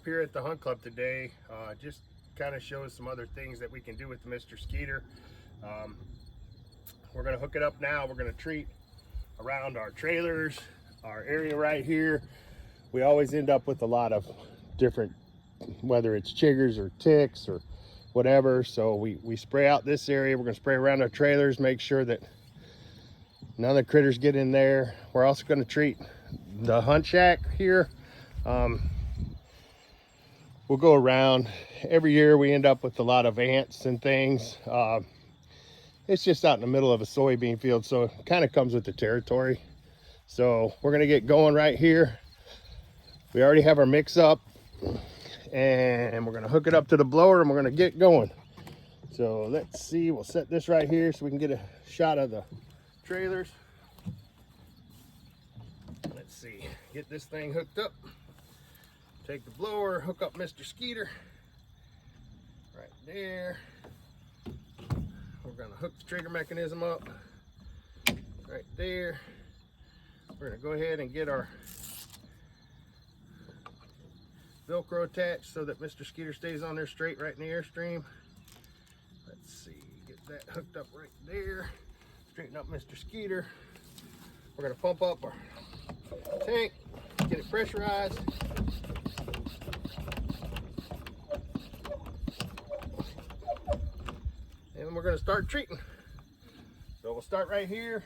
up here at the hunt club today. Just kind of shows some other things that we can do with the Mister Skeeter. We're going to hook it up now. We're going to treat around our trailers, our area right here. We always end up with a lot of different, whether it's chiggers or ticks or whatever. So we spray out this area. We're going to spray around our trailers, make sure that none of the critters get in there. We're also going to treat the hunt shack here. We'll go around. Every year we end up with a lot of ants and things. It's just out in the middle of a soybean field, so it kind of comes with the territory. So we're going to get going right here. We already have our mix up, and we're going to hook it up to the blower, and we're going to get going. So let's see, we'll set this right here so we can get a shot of the trailers. Let's see, get this thing hooked up. Take the blower, hook up Mister Skeeter right there. We're going to hook the trigger mechanism up right there. We're going to go ahead and get our Velcro attached so that Mister Skeeter stays on there straight right in the airstream. Let's see, get that hooked up right there. Straighten up Mister Skeeter. We're going to pump up our tank, get it pressurized. And we're going to start treating. So we'll start right here.